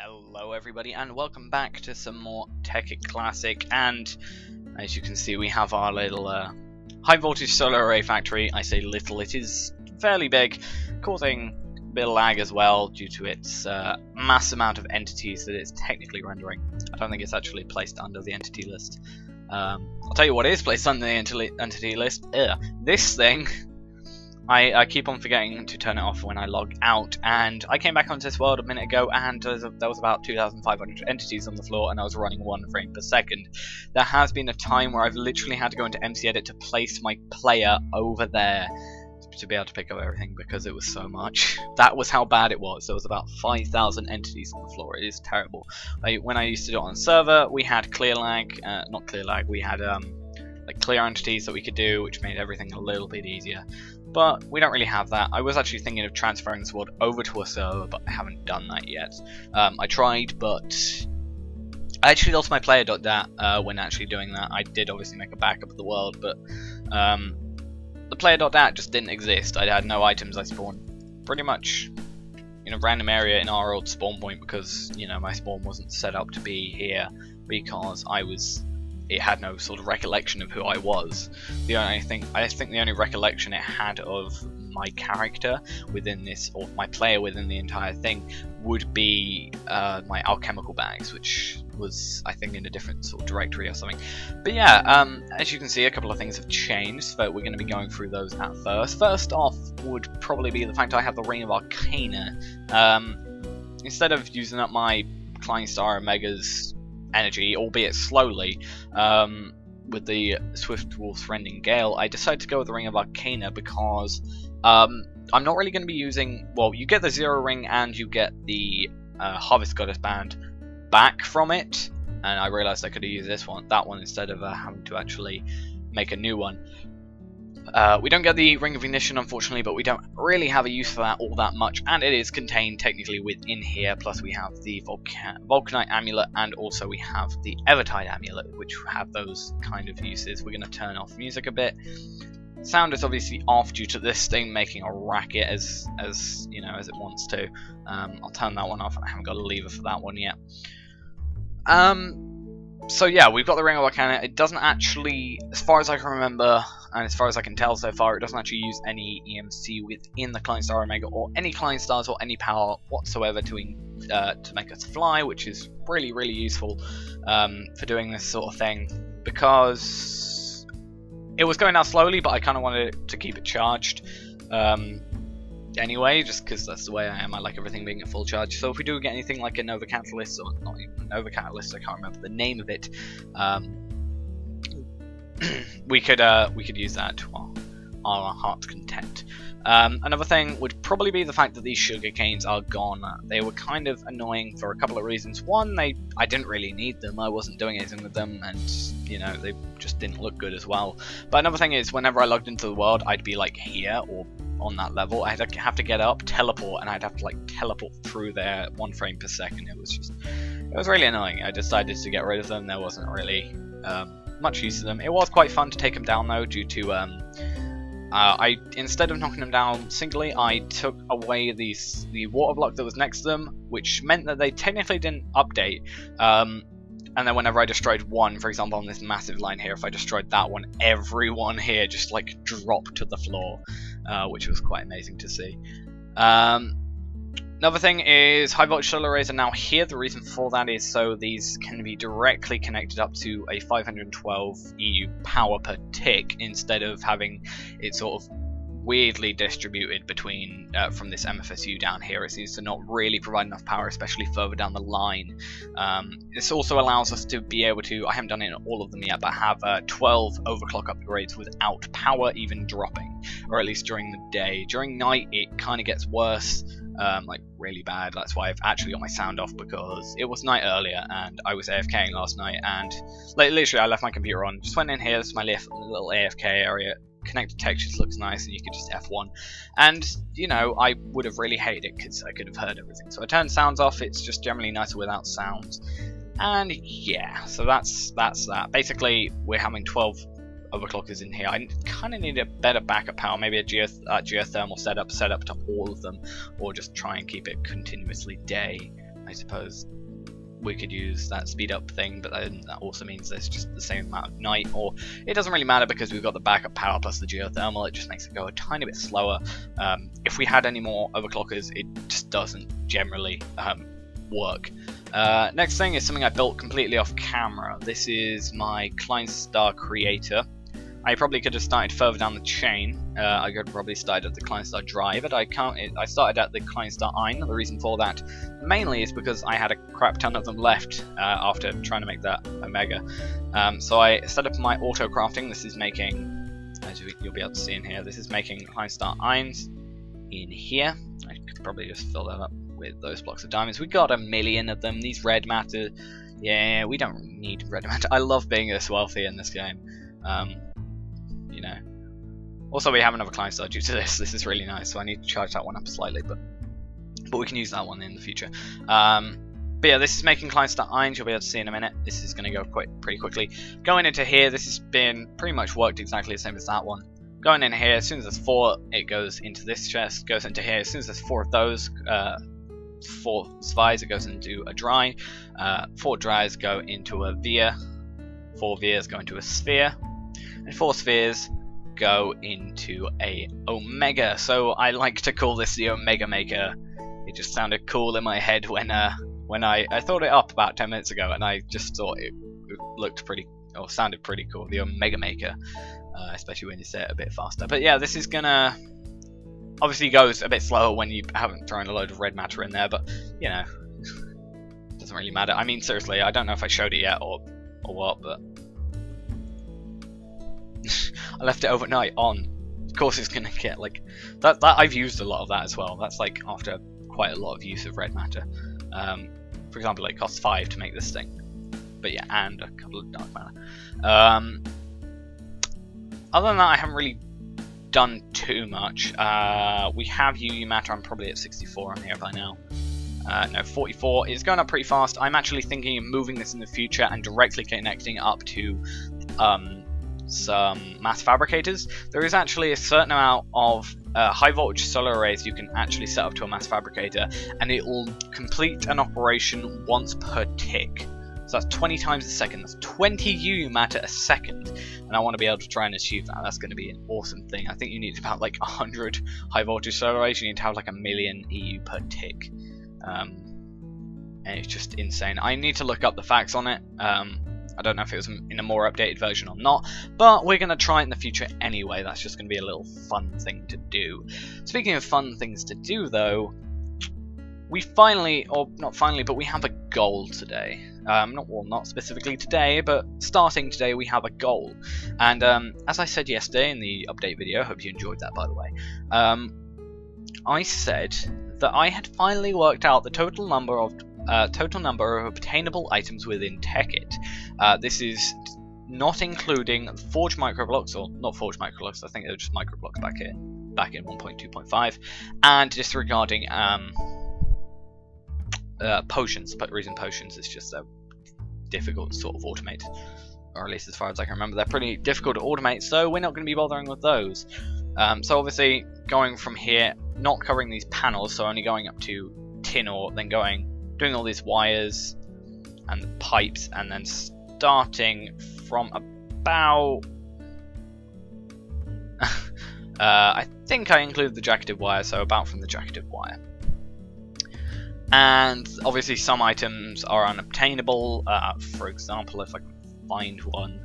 Hello everybody and welcome back to some more Tekkit Classic, and as you can see we have our little high voltage solar array factory. I say little, it is fairly big, causing a bit of lag as well due to its mass amount of entities that it's technically rendering. I don't think it's actually placed under the entity list. I'll tell you what is placed under the entity list. This thing. I keep on forgetting to turn it off when I log out, and I came back onto this world a minute ago and there was about 2,500 entities on the floor and I was running 1 frame per second. There has been a time where I've literally had to go into MC Edit to place my player over there to be able to pick up everything because it was so much. That was how bad it was. There was about 5,000 entities on the floor. It is terrible. When I used to do it on server, we had clear lag, not clear lag, we had like clear entities that we could do, which made everything a little bit easier. But we don't really have that. I was actually thinking of transferring this world over to a server, but I haven't done that yet. I tried, but I actually lost my player.dat when actually doing that. I did obviously make a backup of the world, but the player.dat just didn't exist. I had no items. I spawned pretty much in a random area in our old spawn point because, you know, my spawn wasn't set up to be here because it had no sort of recollection of who I was. I think the only recollection it had of my character within this, or my player within the entire thing, would be my alchemical bags, which was, I think, in a different sort of directory or something. But yeah, as you can see, a couple of things have changed, but we're going to be going through those at first. First off would probably be the fact I have the Ring of Arcana. Instead of using up my Klein Star Omega's energy, albeit slowly, with the Swift Wolf's Rending Gale, I decided to go with the Ring of Arcana because I'm not really going to be using, well, you get the Zero Ring and you get the Harvest Goddess Band back from it, and I realized I could have used that one instead of having to actually make a new one. We don't get the Ring of Ignition, unfortunately, but we don't really have a use for that all that much, and it is contained technically within here. Plus we have the Vulcanite Amulet, and also we have the Evertide Amulet, which have those kind of uses. We're going to turn off music a bit. Sound is obviously off due to this thing making a racket as you know, as it wants to. I'll turn that one off. I haven't got a lever for that one yet. So yeah, we've got the Ring of Arcana. It doesn't actually, as far as I can remember, and as far as I can tell so far, it doesn't actually use any EMC within the Klein Star Omega or any Klein Stars or any power whatsoever to make us fly, which is really, really useful for doing this sort of thing, because it was going out slowly, but I kind of wanted to keep it charged. Anyway, just because that's the way I am. I like everything being at full charge. So if we do get anything like a Nova Catalyst, or not even a Nova Catalyst, I can't remember the name of it, we could use that to our heart's content. Another thing would probably be the fact that these sugar canes are gone. They were kind of annoying for a couple of reasons. One, I didn't really need them. I wasn't doing anything with them, and you know, they just didn't look good as well. But another thing is, whenever I logged into the world, I'd be like here or on that level. I'd have to get up, teleport, and I'd have to like teleport through there 1 frame per second. It was really annoying. I decided to get rid of them. There wasn't really much use of them. It was quite fun to take them down though, due to instead of knocking them down singly, I took away the water block that was next to them, which meant that they technically didn't update. And then whenever I destroyed one, for example on this massive line here, if I destroyed that one, everyone here just like dropped to the floor, which was quite amazing to see. Another thing is high voltage solar arrays are now here. The reason for that is so these can be directly connected up to a 512 EU power per tick, instead of having it sort of weirdly distributed between from this MFSU down here. It seems to not really provide enough power, especially further down the line. This also allows us to be able to, I haven't done it in all of them yet, but have 12 overclock upgrades without power even dropping, or at least during the day. During night it kind of gets worse, like really bad. That's why I've actually got my sound off, because it was night earlier and I was AFKing last night, and like, literally I left my computer on, just went in here. This is my little AFK area. Connected textures looks nice, and you could just F1, and you know, I would have really hated it because I could have heard everything. So I turned sounds off. It's just generally nicer without sounds, and yeah, so that's that. Basically, we're having 12 overclockers in here. I kind of need a better backup power, maybe a geothermal setup to all of them, or just try and keep it continuously day. I suppose we could use that speed up thing, but then that also means there's just the same amount of night, or it doesn't really matter because we've got the backup power plus the geothermal. It just makes it go a tiny bit slower. If we had any more overclockers, it just doesn't generally work. Next thing is something I built completely off camera. This is my Kleinstar creator. I probably could have started further down the chain. I could have probably started at the Kleinstar Dry, but I started at the Kleinstar Ein. The reason for that mainly is because I had a crap ton of them left after trying to make that Omega. So I set up my auto crafting. This is making, as you'll be able to see in here, this is making Kleinstar Eins in here. I could probably just fill that up with those blocks of diamonds. We got 1 million of them. These red matter, yeah, we don't need red matter. I love being this wealthy in this game. You know. Also, we have another Kleinstar due to this. This is really nice, so I need to charge that one up slightly, but we can use that one in the future. But yeah, this is making Kleinstar Eins. You'll be able to see in a minute. This is going to go pretty quickly. Going into here, this has been pretty much worked exactly the same as that one. Going in here, as soon as there's 4, it goes into this chest. Goes into here, as soon as there's 4 of those, 4 spies, it goes into a dry. 4 dries go into a Via. 4 Vias go into a sphere. And 4 spheres go into a Omega. So I like to call this the Omega Maker. It just sounded cool in my head when I thought it up about 10 minutes ago, and I just thought it looked pretty, or sounded pretty cool. The Omega Maker, especially when you say it a bit faster. But yeah, this is gonna obviously goes a bit slower when you haven't thrown a load of red matter in there, but you know, it doesn't really matter. I mean, seriously, I don't know if I showed it yet or what, but I left it overnight on. Of course it's gonna get like that I've used a lot of that as well. That's like after quite a lot of use of red matter. For example, it costs 5 to make this thing. But yeah, and a couple of dark matter. Other than that, I haven't really done too much. We have UU matter. I'm probably at 64 on here by now. No, 44. It's going up pretty fast. I'm actually thinking of moving this in the future and directly connecting up to some mass fabricators. There is actually a certain amount of high voltage solar arrays you can actually set up to a mass fabricator, and it will complete an operation once per tick. So that's 20 times a second. That's 20 UU matter a second, and I want to be able to try and achieve that. That's going to be an awesome thing. I think you need about like 100 high voltage solar arrays. You need to have like 1 million EU per tick, and it's just insane. I need to look up the facts on it. I don't know if it was in a more updated version or not, but we're going to try it in the future anyway. That's just going to be a little fun thing to do. Speaking of fun things to do, though, we finally, or not finally, but we have a goal today. Not specifically today, but starting today we have a goal. And as I said yesterday in the update video, hope you enjoyed that, by the way, I said that I had finally worked out the total number of obtainable items within Tekkit. This is not including forged microblocks, or not forged microblocks, I think they're just microblocks back in 1.2.5, and disregarding potions. But the reason potions is just difficult to sort of automate, or at least as far as I can remember, they're pretty difficult to automate, so we're not going to be bothering with those. So obviously going from here, not covering these panels, so only going up to tin ore, then doing all these wires and the pipes, and then starting from about I think I included the jacketed wire, so about from the jacketed wire. And obviously some items are unobtainable. For example, if I can find one,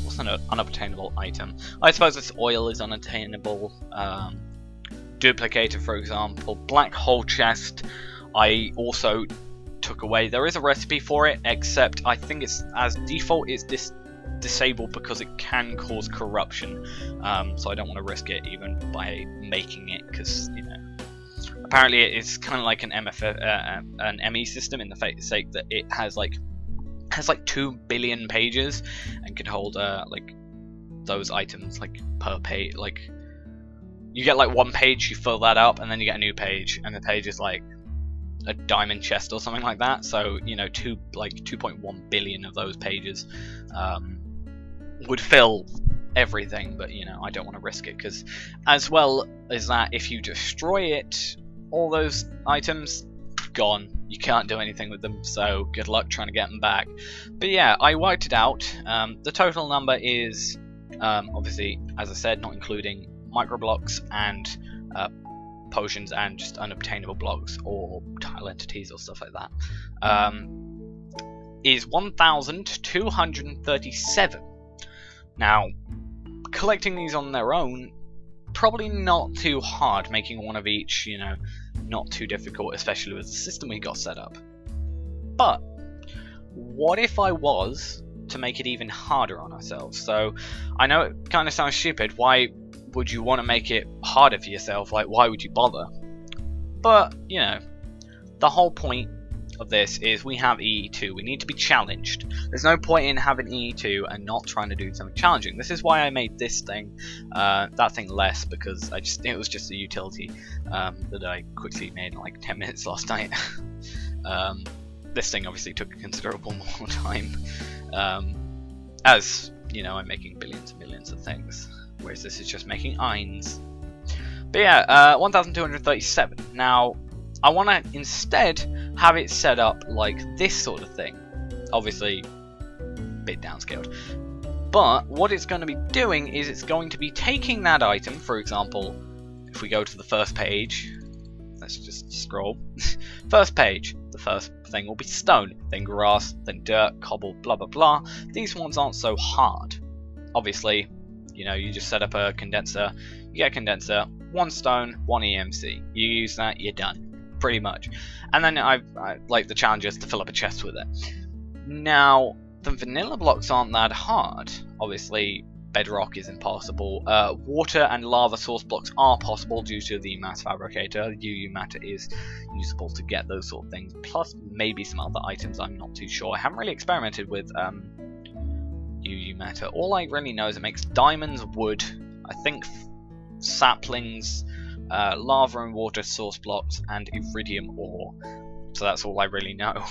what's an unobtainable item? I suppose this oil is unattainable. Duplicator, for example. Black hole chest, I also took away. There is a recipe for it, except I think it's as default it's disabled because it can cause corruption. So I don't want to risk it even by making it, because you know, apparently it's kind of like an an ME system in the sake that it has like 2 billion pages and can hold like those items like per page. Like you get like 1 page, you fill that up, and then you get a new page, and the page is like a diamond chest or something like that. So you know, 2.1 billion of those pages would fill everything, but you know, I don't want to risk it, because as well as that, if you destroy it, all those items gone. You can't do anything with them, so good luck trying to get them back. But yeah, I wiped it out. The total number is obviously, as I said, not including microblocks and potions and just unobtainable blocks or tile entities or stuff like that, is 1,237. Now, collecting these on their own, probably not too hard, making one of each, you know, not too difficult, especially with the system we got set up. But what if I was to make it even harder on ourselves? So I know it kind of sounds stupid. Why would you want to make it harder for yourself? Like, why would you bother? But you know, the whole point of this is we have EE2. We need to be challenged. There's no point in having EE2 and not trying to do something challenging. This is why I made this thing, that thing less, because it was just a utility that I quickly made in like 10 minutes last night. This thing obviously took considerable more time, as you know, I'm making billions and millions of things, whereas this is just making eins. But yeah, 1,237. Now, I want to instead have it set up like this sort of thing. Obviously, a bit downscaled. But what it's going to be doing is it's going to be taking that item, for example, if we go to the first page, let's just scroll. First page, the first thing will be stone, then grass, then dirt, cobble, blah blah blah. These ones aren't so hard. Obviously, you know, you just set up a condenser, you get a condenser, 1 stone, 1 EMC. You use that, you're done. Pretty much. And then I like the challenge is to fill up a chest with it. Now, the vanilla blocks aren't that hard. Obviously, bedrock is impossible. Water and lava source blocks are possible due to the mass fabricator. UU matter is usable to get those sort of things, plus maybe some other items. I'm not too sure. I haven't really experimented with UU matter. All I really know is it makes diamonds, wood, I think saplings, lava and water source blocks, and iridium ore. So that's all I really know.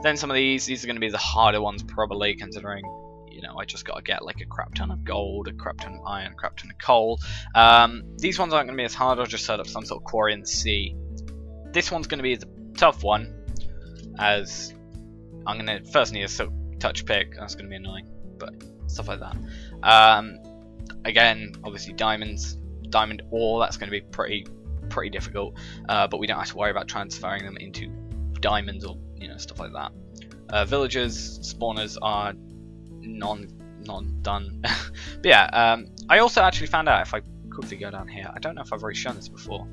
Then some of these are going to be the harder ones probably, considering, you know, I just got to get like a crap ton of gold, a crap ton of iron, a crap ton of coal. These ones aren't going to be as hard. I'll just set up some sort of quarry in the sea. This one's going to be the tough one, as I'm going to first need a silk touch pick. That's going to be annoying, but stuff like that. Again, obviously diamond ore, that's going to be pretty difficult, but we don't have to worry about transferring them into diamonds or, you know, stuff like that. Villagers, spawners are non-done. But yeah, I also actually found out, if I quickly go down here, I don't know if I've already shown this before.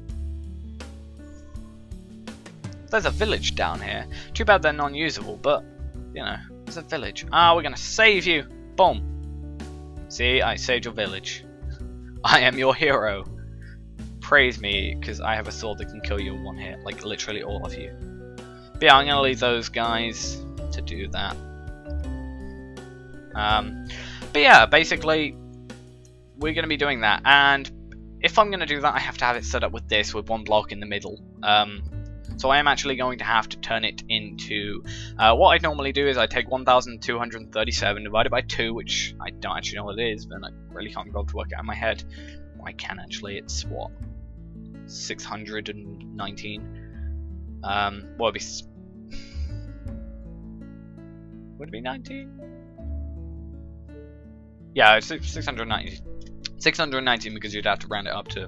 There's a village down here. Too bad they're non-usable, but you know, there's a village. We're gonna save you. Boom. See, I saved your village. I am your hero. Praise me, because I have a sword that can kill you in one hit, like literally all of you. But yeah, I'm gonna leave those guys to do that. But yeah, basically, we're gonna be doing that, and if I'm gonna do that, I have to have it set up with this, with 1 block in the middle. So I am actually going to have to turn it into, what I'd normally do is I take 1,237 divided by 2, which I don't actually know what it is, but I really can't be able to work it out in my head. Well, I can actually, it's what, 619? Well, it'd be, would it be 19? Yeah, it's 690. 619 because you'd have to round it up to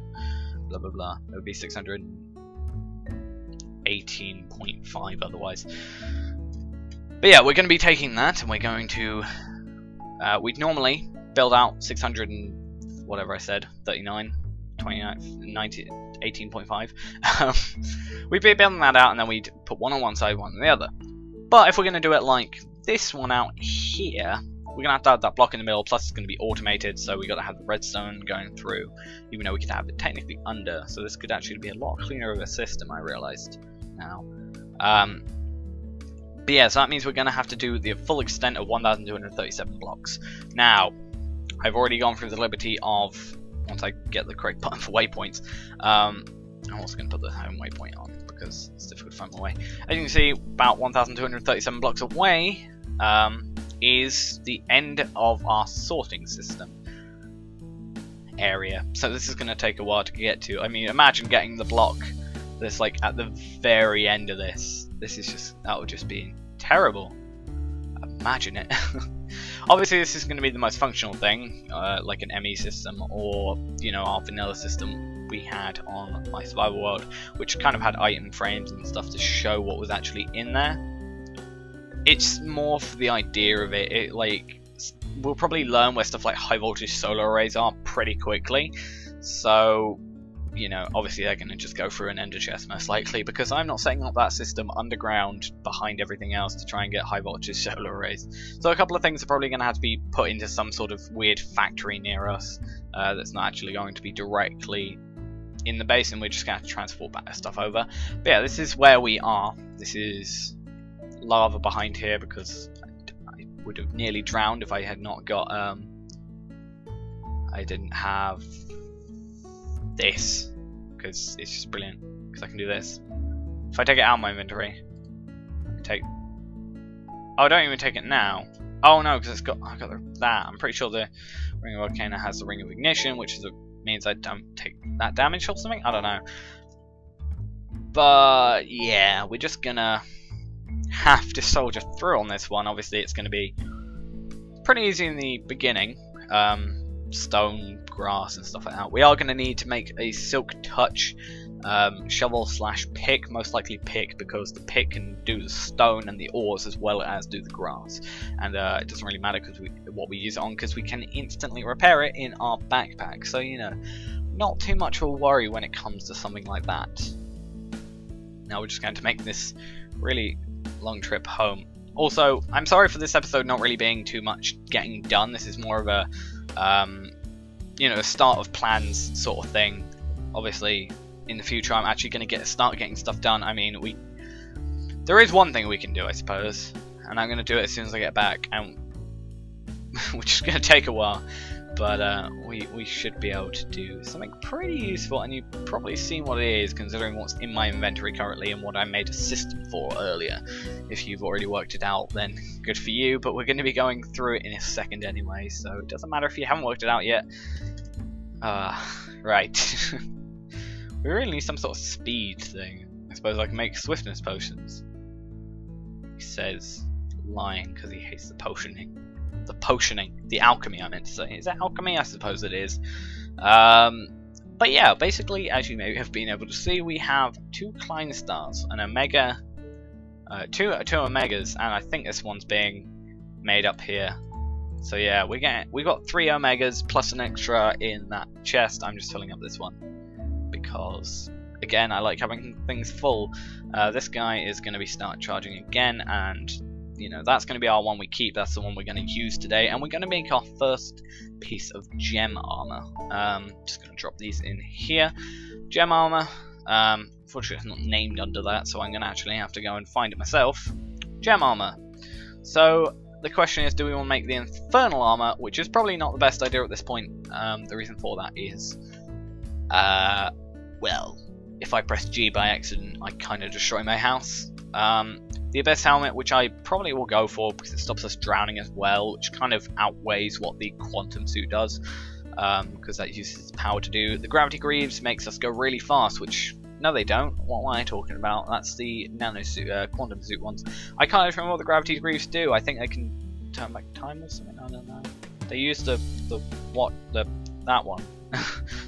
blah blah blah. It would be 618.5 otherwise. But yeah, we're going to be taking that, and we're going to. We'd normally build out 600 and whatever I said, 39, 29, 90, 18.5. We'd be building that out, and then we'd put one on one side, one on the other. But if we're going to do it like this one out here, we're going to have that block in the middle, plus it's going to be automated, so we got to have the redstone going through, even though we could have it technically under, so this could actually be a lot cleaner of a system, I realised now. But yeah, so that means we're going to have to do the full extent of 1,237 blocks. Now, I've already gone through the liberty of, once I get the correct button for waypoints, I'm also going to put the home waypoint on, because it's difficult to find my way. As you can see, about 1,237 blocks away, is the end of our sorting system area. So this is going to take a while to get to. I mean, imagine getting the block that's like at the very end of this. This is just, that would just be terrible. Imagine it. Obviously this is going to be the most functional thing, like an ME system, or you know, our vanilla system we had on my survival world, which kind of had item frames and stuff to show what was actually in there. It's more for the idea of it. It like, we'll probably learn where stuff like high voltage solar arrays are pretty quickly, so you know, obviously they're going to just go through an ender chest most likely, because I'm not setting up that system underground behind everything else to try and get high voltage solar arrays. So a couple of things are probably going to have to be put into some sort of weird factory near us that's not actually going to be directly in the base, and we're just going to have to transport that stuff over. But yeah, this is where we are. This is lava behind here because I would have nearly drowned if I had not got I didn't have this, because it's just brilliant, because I can do this. If I take it out of my inventory, I can take, oh, don't even take it now. Oh no, because I've got that. I'm pretty sure the Ring of Volcano has the Ring of Ignition, which is means I don't take that damage or something. I don't know. But yeah, we're just gonna have to soldier through on this one. Obviously, it's gonna be pretty easy in the beginning. Stone, grass, and stuff like that. We are going to need to make a silk touch shovel slash pick, most likely pick, because the pick can do the stone and the ores as well as do the grass, and it doesn't really matter because what we use it on, because we can instantly repair it in our backpack. So you know, not too much of a worry when it comes to something like that. Now we're just going to make this really long trip home. Also, I'm sorry for this episode not really being too much getting done. This is more of a you know, a start of plans sort of thing. Obviously, in the future, I'm actually going to start getting stuff done. I mean, there is one thing we can do, I suppose, and I'm going to do it as soon as I get back, and which is going to take a while. But we should be able to do something pretty useful, and you've probably seen what it is, considering what's in my inventory currently and what I made a system for earlier. If you've already worked it out, then good for you, but we're going to be going through it in a second anyway, so it doesn't matter if you haven't worked it out yet. Right. We really need some sort of speed thing. I suppose I can make swiftness potions. He says lying because he hates the potioning. The alchemy, I meant to say. Is that alchemy? I suppose it is. But yeah, basically, as you may have been able to see, we have 2 Klein stars, an Omega, two Omegas, and I think this one's being made up here. So yeah, we got 3 Omegas plus an extra in that chest. I'm just filling up this one because, again, I like having things full. This guy is going to start charging again, and you know, that's going to be our one we keep. That's the one we're going to use today, and we're going to make our first piece of gem armor. Just going to drop these in here. Gem armor. Unfortunately, it's not named under that, so I'm going to actually have to go and find it myself. Gem armor. So the question is, do we want to make the infernal armor, which is probably not the best idea at this point. The reason for that is, well, if I press G by accident, I kind of destroy my house. The Abyss Helmet, which I probably will go for because it stops us drowning as well, which kind of outweighs what the Quantum Suit does, because that uses its power to do. The Gravity Greaves makes us go really fast, which, no they don't. What am I talking about? That's the Nano Suit, Quantum Suit ones. I can't even remember what the Gravity Greaves do. I think they can turn back time or something, I don't know. They use that one.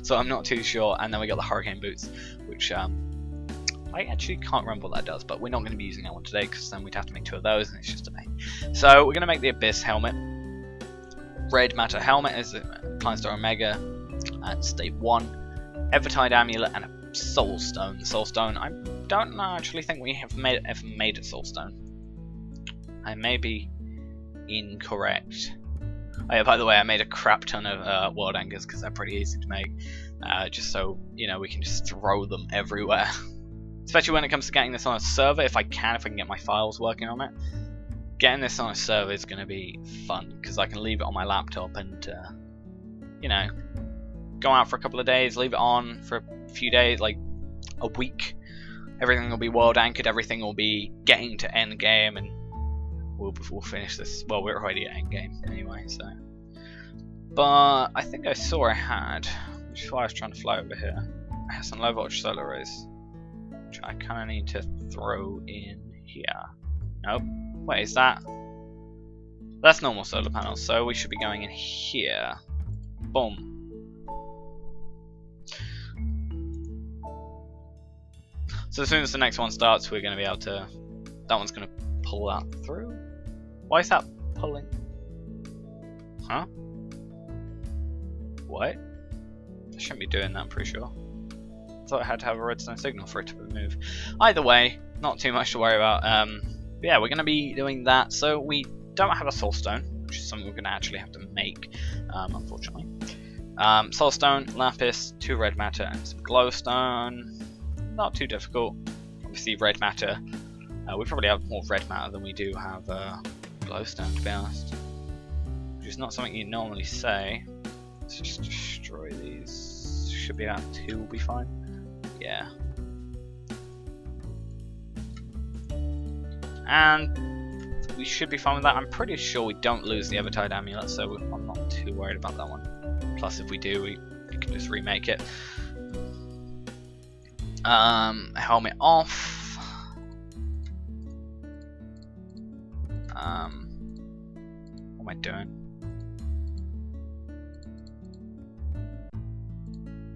So I'm not too sure. And then we got the Hurricane Boots, which I actually can't remember what that does, but we're not going to be using that one today because then we'd have to make 2 of those and it's just a pain. So we're going to make the Abyss Helmet. Red Matter Helmet is a Klein Star Omega at state 1. Evertide Amulet and a Soul Stone. The Soul Stone, I don't actually think we have ever made a Soul Stone. I may be incorrect. Oh yeah, by the way, I made a crap ton of World Anchors because they're pretty easy to make. Just so, you know, we can just throw them everywhere. Especially when it comes to getting this on a server, if I can get my files working on it. Getting this on a server is going to be fun, because I can leave it on my laptop and, you know, go out for a couple of days, leave it on for a few days, like a week. Everything will be world anchored, everything will be getting to end game, and we'll finish this. Well, we're already at endgame anyway, so. But I think I saw I had, which is why I was trying to fly over here. I have some low voltage solar arrays, which I kind of need to throw in here. Nope. Wait, is that? That's normal solar panels, so we should be going in here. Boom. So as soon as the next one starts, we're going to be able to. That one's going to pull that through. Why is that pulling? Huh? What? I shouldn't be doing that, I'm pretty sure. I thought I had to have a redstone signal for it to move. Either way, not too much to worry about. But yeah, we're going to be doing that. So we don't have a soul stone, which is something we're going to actually have to make, unfortunately. Soul stone, lapis, 2 red matter, and some glowstone. Not too difficult. Obviously, red matter. We probably have more red matter than we do have glowstone, to be honest. Which is not something you normally say. Let's just destroy these. Should be about 2 will be fine. Yeah. And we should be fine with that. I'm pretty sure we don't lose the Evertide amulet, so I'm not too worried about that one. Plus, if we do, we can just remake it. Helmet off. What am I doing?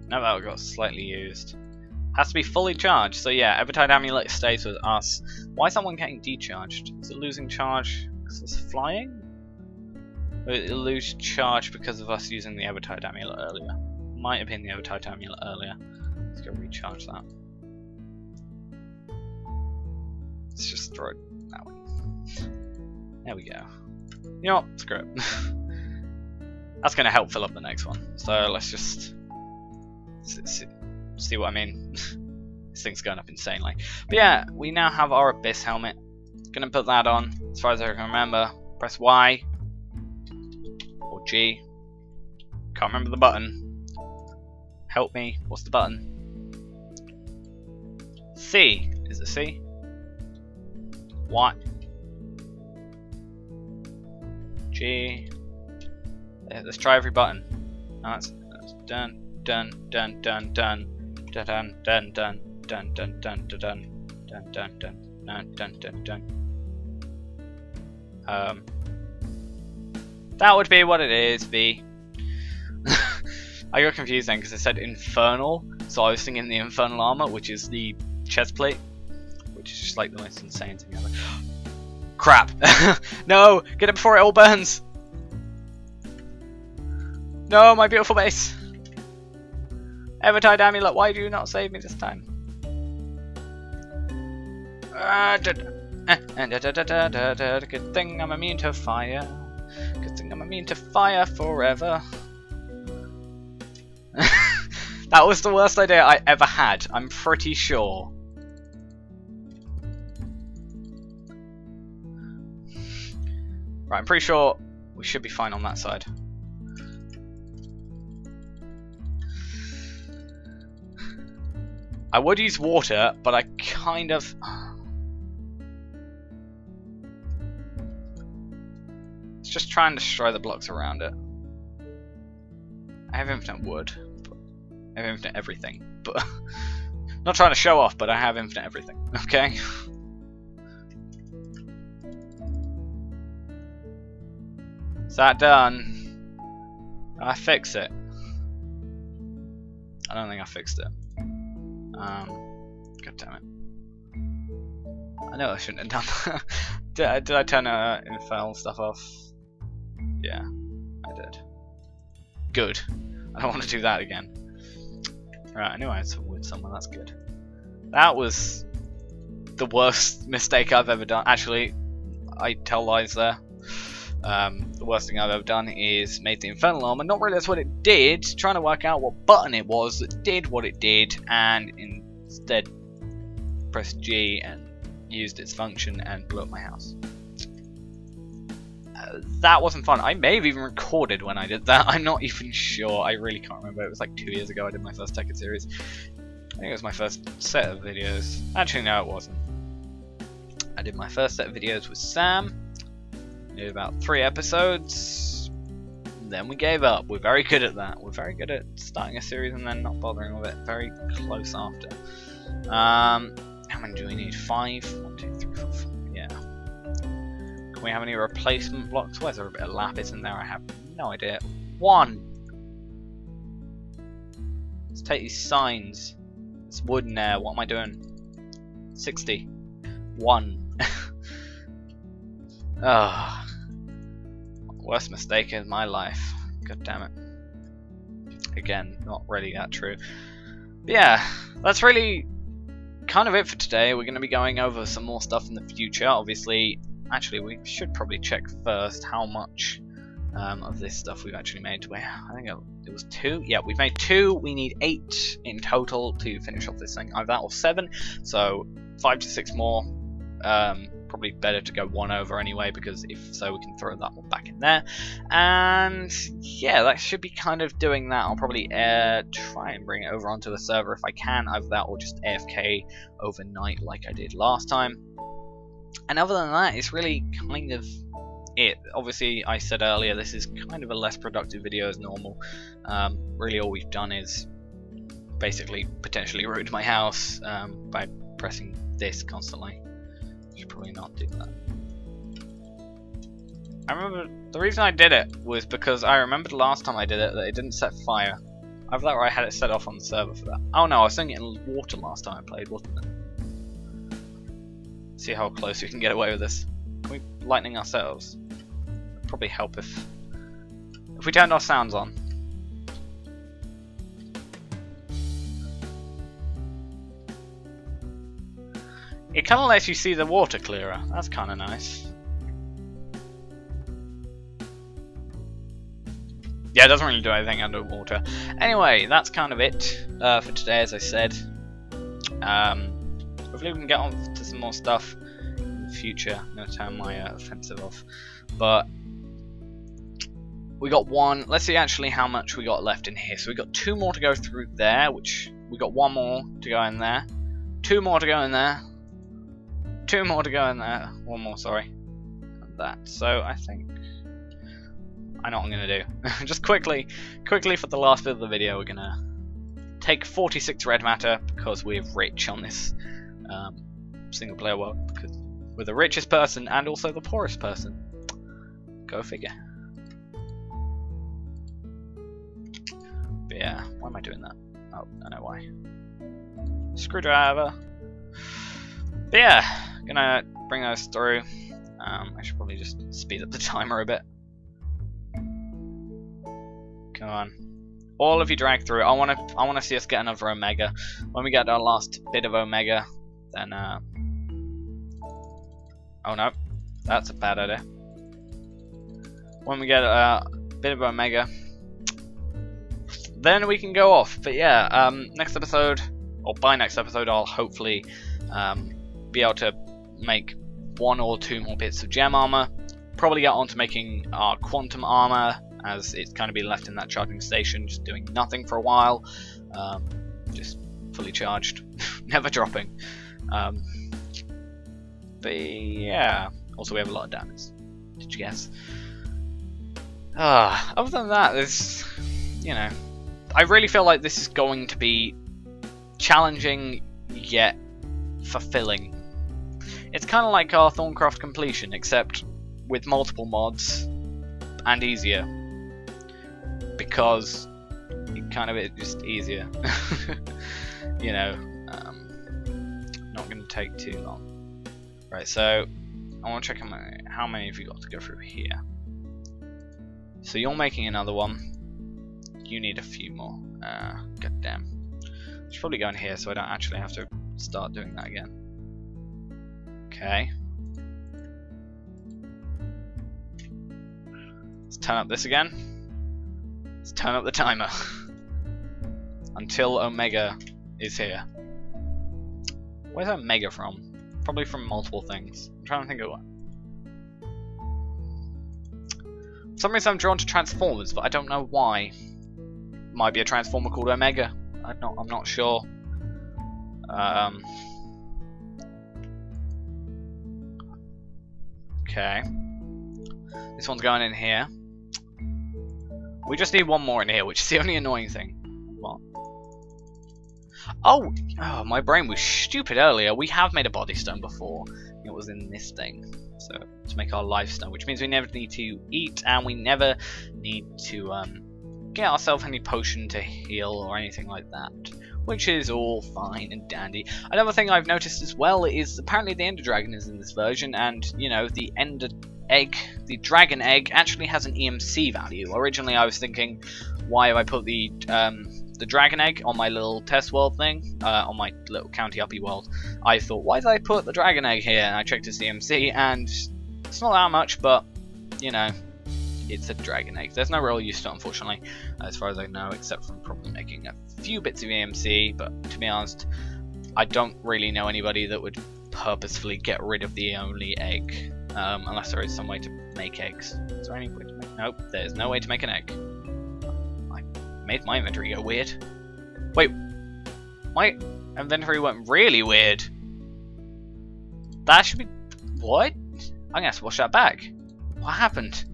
No, that got slightly used. Has to be fully charged. So yeah, Evertide amulet stays with us. Why is that one getting decharged? Is it losing charge because it's flying? Or it lose charge because of us using the Evertide amulet earlier? Might have been the Evertide amulet earlier. Let's go recharge that. Let's just throw it that way. There we go. You know what? Screw it. That's going to help fill up the next one. So let's just see what I mean. This thing's going up insanely. But yeah, we now have our Abyss helmet. Gonna put that on. As far as I can remember, press Y or G. Can't remember the button. Help me. What's the button? C. Is it C? Y. G. Let's try every button. No, that's done. Done, done, done, done, done, done, done, done, done, done, done, done, done, done, done, done, done, done. That would be what it is, B. I got confused then because it said infernal, so I was thinking the infernal armor, which is the chest plate, which is just like the most insane thing ever. Crap! No! Get it before it all burns! No, my beautiful base! Evertide amulet, why do you not save me this time? Good thing I'm immune to fire. Good thing I'm immune to fire forever. That was the worst idea I ever had, I'm pretty sure. Right, I'm pretty sure we should be fine on that side. I would use water, but I kind of... Let's just try and destroy the blocks around it. I have infinite wood. But I have infinite everything. But not trying to show off, but I have infinite everything. Okay? Is that done? I fix it. I don't think I fixed it. God damn it. I know I shouldn't have done that. Did I turn infernal stuff off? Yeah, I did. Good. I don't want to do that again. Right, I knew I had some wood somewhere, that's good. That was the worst mistake I've ever done. Actually, I tell lies there. The worst thing I've ever done is made the infernal armor, not realize what it did, trying to work out what button it was that did what it did, and instead pressed G and used its function and blew up my house. That wasn't fun. I may have even recorded when I did that, I'm not even sure, I really can't remember. It was like 2 years ago I did my first Tekkit series. I think it was my first set of videos. Actually no, it wasn't. I did my first set of videos with Sam. did about 3 episodes, then we gave up. We're very good at that. We're very good at starting a series and then not bothering with it. Very close after. How many do we need? 5? 1, 2, 3, 4, 5. Yeah. Can we have any replacement blocks? Where's there a bit of lapis in there? I have no idea. 1. Let's take these signs. It's wood in there. What am I doing? 60. 1. Oh. Worst mistake in my life. God damn it. Again, not really that true. But yeah, that's really kind of it for today. We're going to be going over some more stuff in the future. Obviously, actually, we should probably check first how much of this stuff we've actually made. I think it was 2. Yeah, we've made 2. We need 8 in total to finish off this thing. Either that or 7. So 5 to 6 more. Probably better to go 1 over anyway, because if so, we can throw that one back in there. And yeah, that should be kind of doing that. I'll probably try and bring it over onto the server if I can, either that or just AFK overnight like I did last time. And other than that, it's really kind of it. Obviously, I said earlier, this is kind of a less productive video as normal. Really all we've done is basically potentially ruined my house by pressing this constantly. Should probably not do that. I remember the reason I did it was because I remembered last time I did it that it didn't set fire. Either that or I had it set off on the server for that. Oh no, I was doing it in water last time I played, wasn't it? See how close we can get away with this. Can we lightning ourselves? It'd probably help if we turned our sounds on. It kind of lets you see the water clearer. That's kind of nice. Yeah, it doesn't really do anything underwater. Anyway, that's kind of it for today, as I said. Hopefully we can get on to some more stuff in the future. I'm going to turn my offensive off. But we got 1. Let's see actually how much we got left in here. So we got 2 more to go through there, which we got 1 more to go in there. 2 more to go in there. 2 more to go in there. 1 more, sorry. And that. So I think I know what I'm gonna do. Just quickly for the last bit of the video, we're gonna take 46 red matter because we're rich on this single player world. Because we're the richest person and also the poorest person. Go figure. But yeah, why am I doing that? Oh, I know why. Screwdriver. But yeah, gonna bring those through. I should probably just speed up the timer a bit. Come on, all of you drag through. I wanna see us get another Omega. When we get our last bit of Omega, then oh no, that's a bad idea. When we get a bit of Omega, then we can go off. But yeah, next episode, or by next episode, I'll hopefully be able to make 1 or 2 more bits of gem armor. Probably get on to making our quantum armor, as it's kind of been left in that charging station, just doing nothing for a while. Just fully charged, never dropping. But yeah, also we have a lot of damage. Did you guess? Other than that, there's, you know, I really feel like this is going to be challenging yet fulfilling. It's kind of like our Thorncraft completion, except with multiple mods and easier, because it kind of is just easier. You know, not going to take too long. Right, so I want to check how many have you got to go through here. So you're making another one. You need a few more. God damn. I should probably go in here so I don't actually have to start doing that again. Okay. Let's turn up this again. Let's turn up the timer. Until Omega is here. Where's Omega from? Probably from multiple things. I'm trying to think of what. For some reason I'm drawn to Transformers, but I don't know why. Might be a Transformer called Omega. I'm not sure. Okay. This one's going in here. We just need one more in here, which is the only annoying thing. What? Oh, my brain was stupid earlier. We have made a body stone before. It was in this thing. So, to make our life stone, which means we never need to eat, and we never need to get ourselves any potion to heal or anything like that. Which is all fine and dandy. Another thing I've noticed as well is apparently the Ender Dragon is in this version, and, you know, the Ender Egg, the Dragon Egg, actually has an EMC value. Originally I was thinking, why have I put the Dragon Egg on my little test world thing, on my little county uppy world. I thought, why did I put the Dragon Egg here? And I checked its EMC, and it's not that much, but, you know, it's a Dragon Egg. There's no real use to it, unfortunately, as far as I know, except from probably making a few bits of EMC, but to be honest, I don't really know anybody that would purposefully get rid of the only egg, unless there is some way to make eggs. Is there any way to make? Nope, there's no way to make an egg. I made my inventory go weird. Wait, my inventory went really weird. That should be... What? I'm gonna have to wash that back. What happened?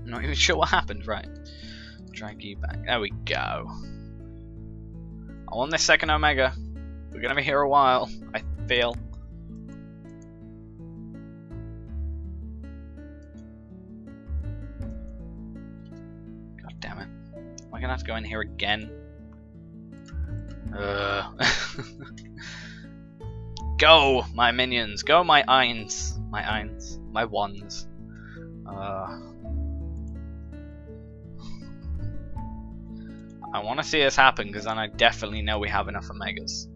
I'm not even sure what happened. Right. Drag you back. There we go. I want this second Omega. We're gonna be here a while, I feel. God damn it. Am I gonna have to go in here again? Go, my minions. Go, my eins. My ones. I want to see this happen, because then I definitely know we have enough Omegas.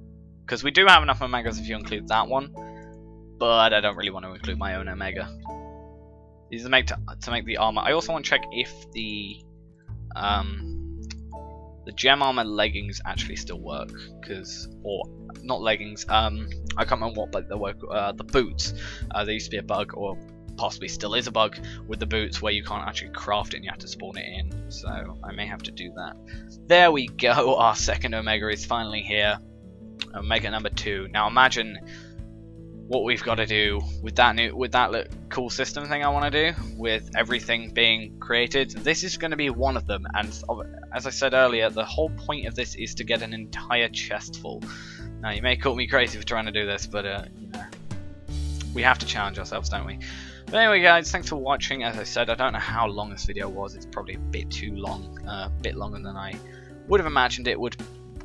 Because we do have enough Omegas if you include that one, but I don't really want to include my own Omega. These are to make the armor. I also want to check if the gem armor leggings actually still work, or not leggings. I can't remember what, but they work. The boots. There used to be a bug, or possibly still is a bug with the boots where you can't actually craft it and you have to spawn it in, so I may have to do that. There we go, our second Omega is finally here. Omega number 2. Now imagine what we've got to do with that cool system thing I want to do, with everything being created. This is going to be one of them, and as I said earlier, the whole point of this is to get an entire chest full. Now you may call me crazy for trying to do this, but you know, we have to challenge ourselves, don't we? But anyway guys, thanks for watching. As I said, I don't know how long this video was. It's probably a bit too long, a bit longer than I would have imagined it would.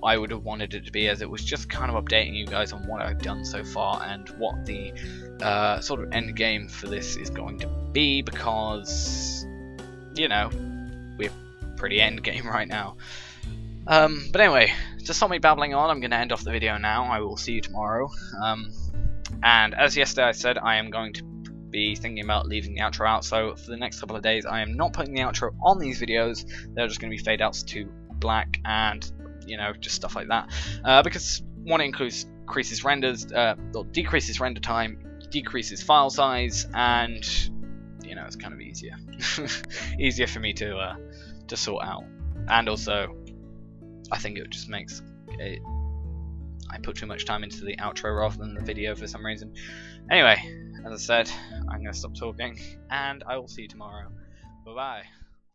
I would have wanted it to be, as it was just kind of updating you guys on what I've done so far and what the sort of end game for this is going to be, because, you know, we're pretty end game right now. But anyway, to stop me babbling on, I'm going to end off the video now. I will see you tomorrow. And as yesterday I said, I am going to be thinking about leaving the outro out, so for the next couple of days I am not putting the outro on these videos. They're just going to be fade outs to black and, you know, just stuff like that, because one, it increases renders, or decreases render time, decreases file size, and, you know, it's kind of easier easier for me to sort out. And also I think it just makes it, I put too much time into the outro rather than the video for some reason. Anyway, as I said, I'm going to stop talking, and I will see you tomorrow. Bye bye.